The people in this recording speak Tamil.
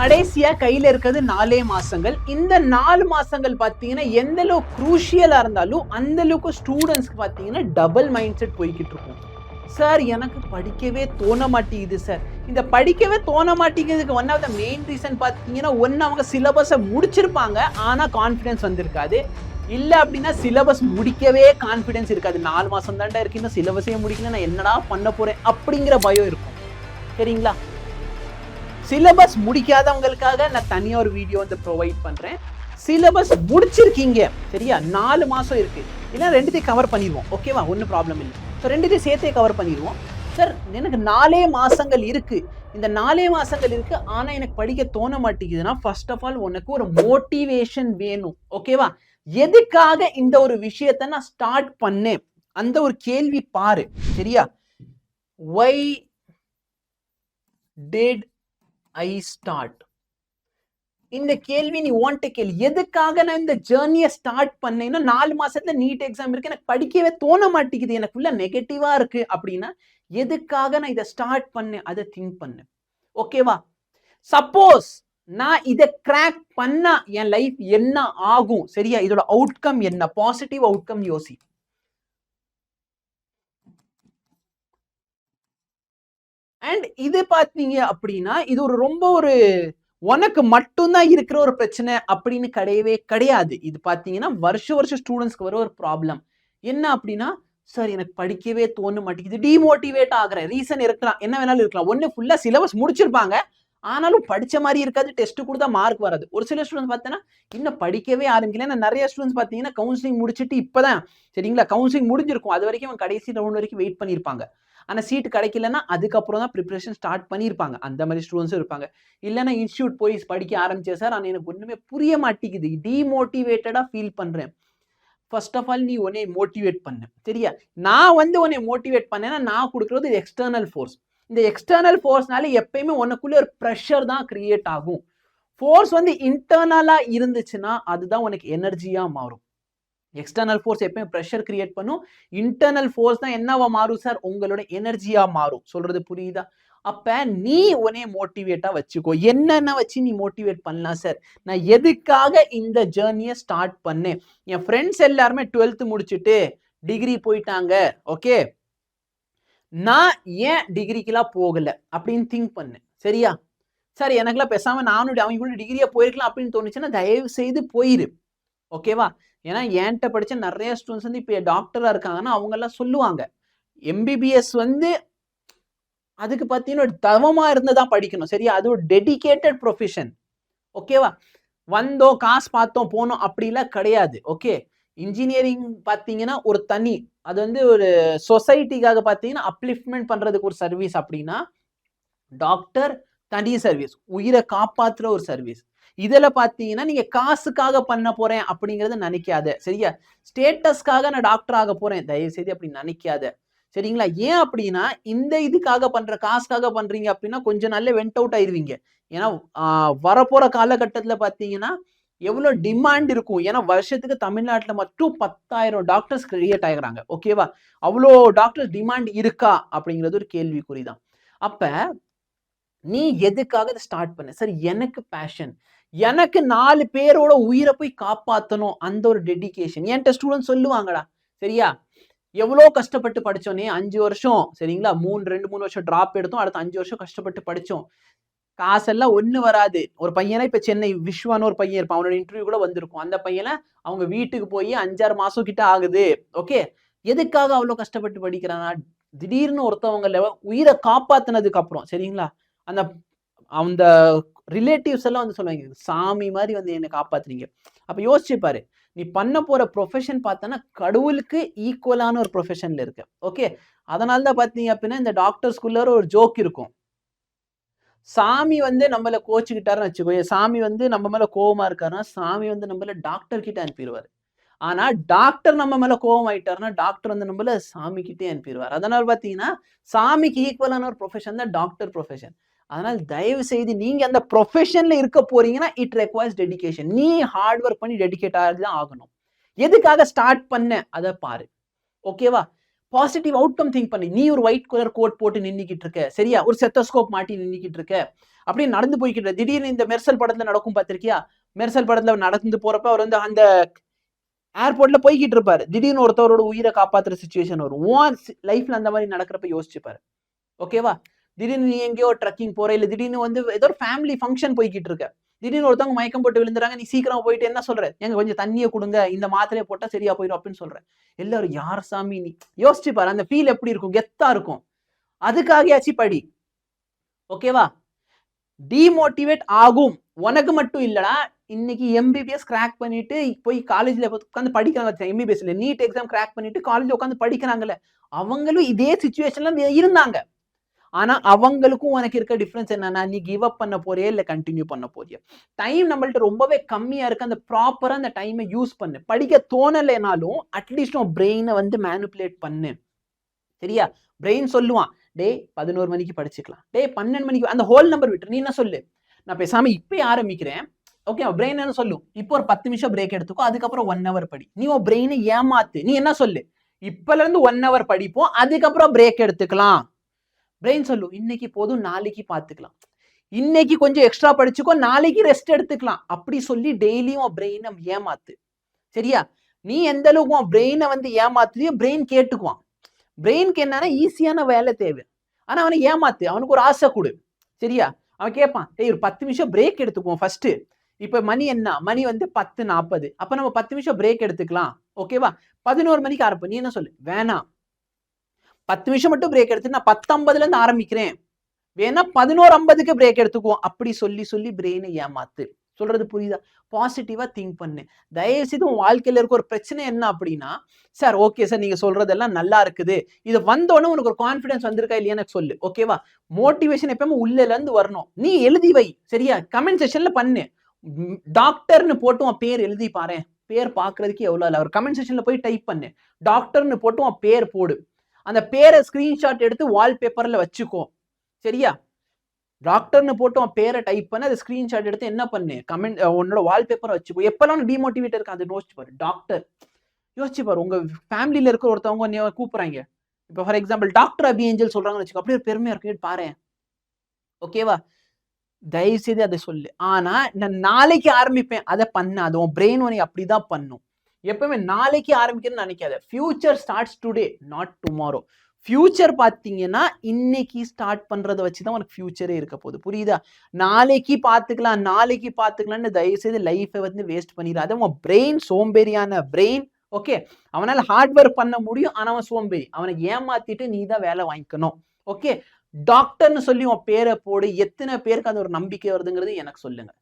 கடைசியா கையில இருக்கிறது 4 மாசங்கள். இந்த 4 மாசங்கள் பாத்தீங்கன்னா எந்த அளவுக்கு குரூஷியலா இருந்தாலும் அந்த அளவுக்கு ஸ்டூடெண்ட்ஸ்க்கு பாத்தீங்கன்னா டபுள் மைண்ட் செட் போய்கிட்டு இருக்கும். சார் எனக்கு படிக்கவே தோண மாட்டேங்குது சார். இந்த படிக்கவே தோண மாட்டேங்குதுக்கு one of the main reason பாத்தீங்கன்னா ஒன்னு அவங்க சிலபஸை முடிச்சிருப்பாங்க ஆனா கான்ஃபிடன்ஸ் வந்திருக்காது. இல்ல அப்படின்னா சிலபஸ் முடிக்கவே கான்ஃபிடன்ஸ் இருக்காது. 4 மாசம் தாண்டா இருக்கு, இன்னும் சிலபஸே முடிக்கல, நான் என்னடா பண்ண போறேன் அப்படிங்கிற பயம் இருக்கும். சரிங்களா? சிலபஸ் முடிக்காதவங்களுக்காக நான் தனியா ஒரு வீடியோ வந்து ப்ரொவைட் பண்றேன். சிலபஸ் முடிச்சிருக்கீங்க சரியா, 4 மாசம் இருக்கு, இல்ல ரெண்டுத்தையும் கவர் பண்ணிடுவோம். ஓகேவா, ஒன்றும் ப்ராப்ளம் இல்லை. ஸோ ரெண்டுத்தையும் சேர்த்தே கவர் பண்ணிடுவோம். சார் எனக்கு 4 மாசங்கள் இருக்கு, இந்த 4 மாசங்கள் இருக்கு ஆனா எனக்கு படிக்க தோண மாட்டேங்குதுன்னா ஃபர்ஸ்ட் ஆஃப் ஆல் உனக்கு ஒரு மோட்டிவேஷன் வேணும். ஓகேவா, எதுக்காக இந்த ஒரு விஷயத்தை நான் ஸ்டார்ட் பண்ணேன் அந்த ஒரு கேள்வி பாரு. சரியா, why did I start? இந்த கேள்வி நீ வாண்ட் கேள்வி. எதுக்காக நான் இந்த ஜேர்னியை ஸ்டார்ட் பண்ணேன்னா 4 மாசத்துல நீட் எக்ஸாம் இருக்கு, எனக்கு படிக்கவே தோண மாட்டேங்குது, எனக்கு ஃபுல்லா நெகட்டிவா இருக்கு அப்படின்னா எதுக்காக நான் இதை ஸ்டார்ட் பண்ணேன் அதை திங்க் பண்ணு. ஓகேவா, சப்போஸ் நான் இதை கிராக் பண்ணா என் லைஃப் என்ன ஆகும், சரியா, இதோட அவுட்கம் என்ன, பாசிட்டிவ் அவுட்கம் யோசி. அண்ட் இது பாத்தீங்க அப்படின்னா இது ஒரு ரொம்ப ஒரு உனக்கு மட்டும்தான் இருக்கிற ஒரு பிரச்சனை அப்படின்னு கிடையவே கிடையாது. இது பாத்தீங்கன்னா வருஷம் ஸ்டூடெண்ட்ஸ்க்கு வர ஒரு ப்ராப்ளம் என்ன அப்படின்னா, சார் எனக்கு படிக்கவே தோண மாட்டேங்குது, டிமோட்டிவேட் ஆகுற ரீசன் இருக்கலாம், என்ன வேணாலும் இருக்கலாம். ஒன்னு ஃபுல்லா சிலபஸ் முடிச்சிருப்பாங்க ஆனாலும் படிச்ச மாதிரி இருக்காது, டெஸ்ட் கொடுத்தா மார்க் வராது. ஒரு சில ஸ்டூடெண்ட்ஸ் பார்த்தீங்கன்னா இன்னும் படிக்கவே ஆரம்பிக்கல. நிறைய ஸ்டூடெண்ட்ஸ் பார்த்தீங்கன்னா கவுன்சிலிங் முடிச்சுட்டு இப்பதான் சரிங்களா, கவுன்சிலிங் முடிஞ்சிருக்கும், அது வரைக்கும் அவன் கடைசி ரவுண்ட் வரைக்கும் வெயிட் பண்ணியிருப்பாங்க. ஆனால் சீட் கிடைக்கலன்னா அதுக்கப்புறம் தான் ப்ரிப்பரேஷன் ஸ்டார்ட் பண்ணியிருப்பாங்க. அந்த மாதிரி ஸ்டூடெண்ட்ஸும் இருப்பாங்க. இல்லைன்னா இன்ஸ்டியூட் போய் படிக்க ஆரம்பிச்சேன் சார் ஆனால் எனக்கு ஒன்றுமே புரிய மாட்டேங்குது, டிமோட்டிவேட்டடாக ஃபீல் பண்ணுறேன். ஃபர்ஸ்ட் ஆஃப் ஆல் நீ உன்னை மோட்டிவேட் பண்ணு. சரியா, நான் வந்து உன்னை மோட்டிவேட் பண்ணேன்னா நான் கொடுக்குறது எக்ஸ்டர்னல் ஃபோர்ஸ். இந்த எக்ஸ்டர்னல் ஃபோர்ஸ்னால எப்பயுமே உனக்குள்ள ஒரு ப்ரெஷர் தான் கிரியேட் ஆகும். ஃபோர்ஸ் வந்து இன்டர்னலா இருந்துச்சுன்னா அதுதான் உனக்கு எனர்ஜியா மாறும். எக்ஸ்டர்னல் ஃபோர்ஸ் எப்பயும் ப்ரெஷர் கிரியேட் பண்ணும், இன்டர்னல் ஃபோர்ஸ் தான் என்னவா மாறும் சார், உங்களோட எனர்ஜியா மாறும். சொல்றது புரியுதா? அப்ப நீ உன்னை மோட்டிவேட்டா வச்சுக்கோ. என்னென்ன வச்சு நீ மோட்டிவேட் பண்ணலாம் சார், நான் எதுக்காக இந்த ஜேர்னியை ஸ்டார்ட் பண்ணேன், என் ஃப்ரெண்ட்ஸ் எல்லாருமே 12th முடிச்சுட்டு டிகிரி போயிட்டாங்க, ஓகே, நான் ஏன் டிகிரிக்கெல்லாம் போகல அப்படின்னு திங்க் பண்ணேன். சரியா, சார் எனக்குலாம் பேசாம நானும் அவங்க கூட டிகிரியா போயிருக்கலாம் அப்படின்னு தோணுச்சுன்னா தயவு செய்து போயிரு. ஓகேவா, ஏன்னா என்கிட்ட படிச்ச நிறைய ஸ்டூடெண்ட்ஸ் வந்து இப்போ டாக்டரா இருக்காங்கன்னா அவங்க எல்லாம் சொல்லுவாங்க எம்பிபிஎஸ் வந்து அதுக்கு பார்த்தீங்கன்னா ஒரு தவமா இருந்துதான் படிக்கணும். சரியா, அது ஒரு டெடிகேட்டட் ப்ரொஃபஷன். ஓகேவா, வந்தோம் காசு பார்த்தோம் போனோம் அப்படிலாம் கிடையாது. ஓகே, இன்ஜினியரிங் பார்த்தீங்கன்னா ஒரு தனி, அது வந்து ஒரு சொசைட்டிக்காக பார்த்தீங்கன்னா அப்லிஃப்ட்மெண்ட் பண்றதுக்கு ஒரு சர்வீஸ் அப்படின்னா டாக்டர் தனி சர்வீஸ், உயிரை காப்பாற்றுற ஒரு சர்வீஸ். இதுல பாத்தீங்கன்னா நீங்க காசுக்காக பண்ண போறேன் அப்படிங்கறத நினைக்காத. சரியா, ஸ்டேட்டஸ்க்காக நான் டாக்டர் ஆக போறேன் தயவு செய்து அப்படி நினைக்காத. சரிங்களா, ஏன் அப்படின்னா இந்த இதுக்காக பண்ற காசுக்காக பண்றீங்க அப்படின்னா கொஞ்சம் நாள்ல வெண்ட் அவுட் ஆயிருவீங்க. ஏன்னா வரப்போற காலகட்டத்துல பாத்தீங்கன்னா எவ்வளவு டிமாண்ட் இருக்கும். ஏன்னா வருஷத்துக்கு தமிழ்நாட்டுல மட்டும் 10,000 டாக்டர்ஸ் கிரியேட் ஆகிறாங்க. ஓகேவா, அவ்வளோ டாக்டர்ஸ் டிமாண்ட் இருக்கா அப்படிங்கிறது ஒரு கேள்விக்குறிதான். அப்ப நீ எதுக்காக இதை ஸ்டார்ட் பண்ண, சார் எனக்கு பேஷன், எனக்கு 4 பேரோட உயிரை போய் காப்பாற்றணும், அந்த ஒரு டெடிகேஷன். என்கிட்ட ஸ்டூடெண்ட் சொல்லுவாங்கடா, சரியா, எவ்வளோ கஷ்டப்பட்டு படிச்சோன்னே 5 வருஷம் சரிங்களா, 2-3 வருஷம் டிராப் எடுத்தோம், அடுத்த 5 வருஷம் கஷ்டப்பட்டு படிச்சோம், காசெல்லாம் ஒண்ணு வராது. ஒரு பையனை இப்ப சென்னை விஸ்வான்னு ஒரு பையன் இருப்பான், அவனோட இன்டர்வியூ கூட வந்திருக்கும். அந்த பையனை அவங்க வீட்டுக்கு போய் 5-6 மாசம் கிட்ட ஆகுது. ஓகே, எதுக்காக அவ்வளவு கஷ்டப்பட்டு படிக்கிறானா, திடீர்னு ஒருத்தவங்க உயிரை காப்பாத்தினதுக்கு அப்புறம் சரிங்களா, அந்த அந்த ரிலேட்டிவ்ஸ் எல்லாம் வந்து சொல்லுவாங்க சாமி மாதிரி வந்து என்னை காப்பாத்துறீங்க. அப்ப யோசிச்சு பாரு, நீ பண்ண போற ப்ரொஃபஷன் பார்த்தனா கடவுளுக்கு ஈக்குவலான ஒரு ப்ரொஃபஷன்ல இருக்கு. ஓகே, அதனால தான் பாத்தீங்க அப்படின்னா இந்த டாக்டர்ஸ்குள்ள ஒரு ஜோக் இருக்கும், சாமி வந்து நம்மள கோச்சுக்கிட்டாருன்னு வச்சுக்கோ, சாமி வந்து நம்ம மேல கோவமா இருக்காருன்னா சாமி வந்து நம்மள டாக்டர் கிட்ட அனுப்பிடுவாரு. ஆனா டாக்டர் நம்ம மேல கோவம் ஆயிட்டாருன்னா டாக்டர் வந்து நம்மள சாமி கிட்டே அனுப்பிடுவார். அதனால பாத்தீங்கன்னா சாமிக்கு ஈக்குவலான ஒரு ப்ரொஃபஷன் தான் டாக்டர் ப்ரொஃபஷன். அதனால தயவு செய்து நீங்க அந்த ப்ரொஃபஷன்ல இருக்க போறீங்கன்னா இட் ரெக்வயர்ஸ் டெடிகேஷன். நீ ஹார்ட் ஒர்க் பண்ணி டெடிகேட் ஆகதான் ஆகணும். எதுக்காக ஸ்டார்ட் பண்ண அதை பாரு. ஓகேவா, பாசிட்டிவ் அவுட்கம் திங்க் பண்ணி, நீ ஒரு ஒயிட் கலர் கோட் போட்டு நின்னுக்கிட்டு இருக்க, சரியா? ஒரு ஸ்டெத்தோஸ்கோப் மாட்டி நின்னுக்கிட்டு இருக்க, அப்படியே நடந்து போய்க்கிட்டு திடீர்னு இந்த மெர்சல் படத்துல நடக்கும் பார்த்திருக்கியா? மெர்சல் படத்துல நடந்து போறப்ப அவர் வந்து அந்த ஏர்போர்ட்ல போய்கிட்டு இருப்பாரு. திடீர்னு ஒருத்தவரோட உயிரை காப்பாத்துற சிச்சுவேஷன் வரும். உன் லைஃப்ல அந்த மாதிரி நடக்கிறப்ப யோசிச்சுப்பாரு. ஓகேவா? திடீர்னு நீ எங்கேயோ ட்ரக்கிங் போற, இல்ல திடீர்னு வந்து ஏதோ ஒரு ஃபேமிலி ஃபங்க்ஷன் போய்கிட்டு இருக்க. திடீர்னு ஒருத்தவங்க மயக்கம் போட்டு விழுந்துறாங்க. நீ சீக்கிரம் போயிட்டு என்ன சொல்ற? "ஏங்க கொஞ்சம் தண்ணிய குடுங்க. இந்த மாத்திரைய போட்டா சரியா போயிரும்" அப்படின்னு சொல்ற. எல்லாரும் யார் சாமி நீ? யோசிச்சு பாரு. அந்த ஃபீல் எப்படி இருக்கும்? கெத்தா இருக்கும். அதுக்காகயாச்சும் படி. ஓகேவா? டிமோட்டிவேட் ஆகும். உனக்கு மட்டும் இல்லடா. இன்னைக்கு எம்பிபிஎஸ் கிராக் பண்ணிட்டு போய் காலேஜ்ல உட்கார்ந்து படிக்கிறாங்க. எம்பிபிஎஸ் இல்ல, நீட் எக்ஸாம் கிராக் பண்ணிட்டு காலேஜ்ல உட்கார்ந்து படிக்கிறாங்கல்ல. அவங்களும் இதே சிச்சுவேஷன்ல இருந்தாங்க. ஆனா அவங்களுக்கும் உனக்கு இருக்க டிஃபரன்ஸ் என்னன்னா, நீ கிவ் அப் பண்ண போறியா இல்ல கண்டினியூ பண்ண போறியா? டைம் நம்மள்ட்ட ரொம்பவே கம்மியா இருக்கு. அந்த ப்ராப்பரா அந்த டைமை யூஸ் பண்ணு. படிக்க தோணலைனாலும் அட்லீஸ்ட் உன் பிரெயினை வந்து மேனிபுலேட் பண்ணு. சரியா? பிரெயின் சொல்லுவான், டேய் 11 மணிக்கு படிச்சுக்கலாம், டேய் 12 மணிக்கு, அந்த ஹோல் நம்பர் விட்டு நீ என்ன சொல்லு, நான் பேசாம இப்பயே ஆரம்பிக்கிறேன். ஓகே, பிரெயின் என்ன சொல்லும், இப்போ ஒரு 10 நிமிஷம் பிரேக் எடுத்துக்கோ, அதுக்கப்புறம் 1 hour படி. நீ உன் பிரெயினை ஏமாத்து. நீ என்ன சொல்லு, இப்பல இருந்து 1 hour படிப்போம், அதுக்கப்புறம் பிரேக் எடுத்துக்கலாம். பிரெயின் சொல்லும், இன்னைக்கு போதும், நாளைக்கு பாத்துக்கலாம், இன்னைக்கு கொஞ்சம் எக்ஸ்ட்ரா படிச்சுக்கோ, நாளைக்கு ரெஸ்ட் எடுத்துக்கலாம். அப்படி சொல்லி டெய்லியும் உன் பிரெயினை ஏமாத்து. சரியா? நீ எந்த அளவுக்கு உன் பிரெயினை வந்து ஏமாத்துறியோ பிரெயின் கேட்டுக்குவான். பிரெயினுக்கு என்னன்னா ஈஸியான வேலை தேவை. ஆனா அவனை ஏமாத்து, அவனுக்கு ஒரு ஆசை கொடு. சரியா? அவன் கேட்பான், டேய் ஒரு 10 நிமிஷம் பிரேக் எடுத்துக்குவோம் ஃபர்ஸ்ட். இப்ப மணி என்ன? மணி வந்து 10:40. அப்ப நம்ம 10 நிமிஷம் பிரேக் எடுத்துக்கலாம். ஓகேவா? 11 மணிக்கு ஆரம்பி. நீ என்ன சொல்லு, வேணாம் 10 நிமிஷம் மட்டும் பிரேக் எடுத்து நான் 10:50ல இருந்து ஆரம்பிக்கிறேன். வேணா 11:50க்கு பிரேக் எடுத்துக்குவோம். அப்படி சொல்லி சொல்லி பிரெயினை ஏமாத்து. சொல்றது புரியுதா? பாசிட்டிவா திங்க் பண்ணு. தயவு செய்து உன் வாழ்க்கையில இருக்க ஒரு பிரச்சனை என்ன அப்படின்னா, சார் ஓகே சார் நீங்க சொல்றதெல்லாம் நல்லா இருக்குது. இது வந்தோடனே உனக்கு ஒரு கான்ஃபிடன்ஸ் வந்திருக்கா இல்லையா எனக்கு சொல்லு. ஓகேவா? மோட்டிவேஷன் எப்பவுமே உள்ளல இருந்து வரணும். நீ எழுதி வை. சரியா? கமெண்ட் செக்ஷன்ல பண்ணு. டாக்டர்னு போட்டு உன் பேர் எழுதி பாரேன். பேர் பாக்குறதுக்கு எவ்வளவு இல்ல. ஒரு கமெண்ட் செக்ஷன்ல போய் டைப் பண்ணு. டாக்டர்னு போட்டு உன் பேர் போடு. அந்த பேரை ஸ்கிரீன்ஷாட் எடுத்து வால்பேப்பர்ல வச்சுக்கோ. சரியா? டாக்டர்னு போட்டு உன் பேரை டைப் பண்ண, அதை ஸ்கிரீன்ஷாட் எடுத்து என்ன பண்ணு, கமெண்ட் உன்னோட வால்பேப்பரை வச்சுக்கோ. எப்பெல்லாம் டிமோட்டிவேட் இருக்கு அது யோசிச்சு பாரு. டாக்டர் யோசிச்சு பாரு. உங்க ஃபேமிலியில இருக்க ஒருத்தவங்க கூப்பிடுறாங்க. இப்போ for example doctor Abhi Angel சொல்றாங்கன்னு வச்சுக்கோ. அப்படியே பெருமையா இருக்கு பாரு. ஓகேவா? தயவு செய்து அதை சொல்லு. ஆனா நான் நாளைக்கு ஆரம்பிப்பேன், அதை பண்ண. அது உன் பிரெயின் உனக்கு அப்படிதான் பண்ணும். எப்பவுமே நாளைக்கு ஆரம்பிக்கிறேன்னு நினைக்காத. Future starts today, not tomorrow. Future பாத்தீங்கன்னா இன்னைக்கு ஸ்டார்ட் பண்றதை வச்சுதான் உனக்கு ஃபியூச்சரே இருக்க போகுது. புரியுதா? நாளைக்கு பாத்துக்கலாம், நாளைக்கு பாத்துக்கலாம்னு தயவு செய்து லைஃபை வந்து வேஸ்ட் பண்ணிடாத. உன் பிரெயின் சோம்பேறியான பிரெயின். ஓகே, அவனால ஹார்ட் ஒர்க் பண்ண முடியும், ஆனா அவன் சோம்பேறி. அவனை ஏமாத்திட்டு நீ தான் வேலை வாங்கிக்கணும். ஓகே, டாக்டர்னு சொல்லி உன் பேரை போடு. எத்தனை பேருக்கு அது ஒரு நம்பிக்கை வருதுங்கிறது எனக்கு சொல்லுங்க.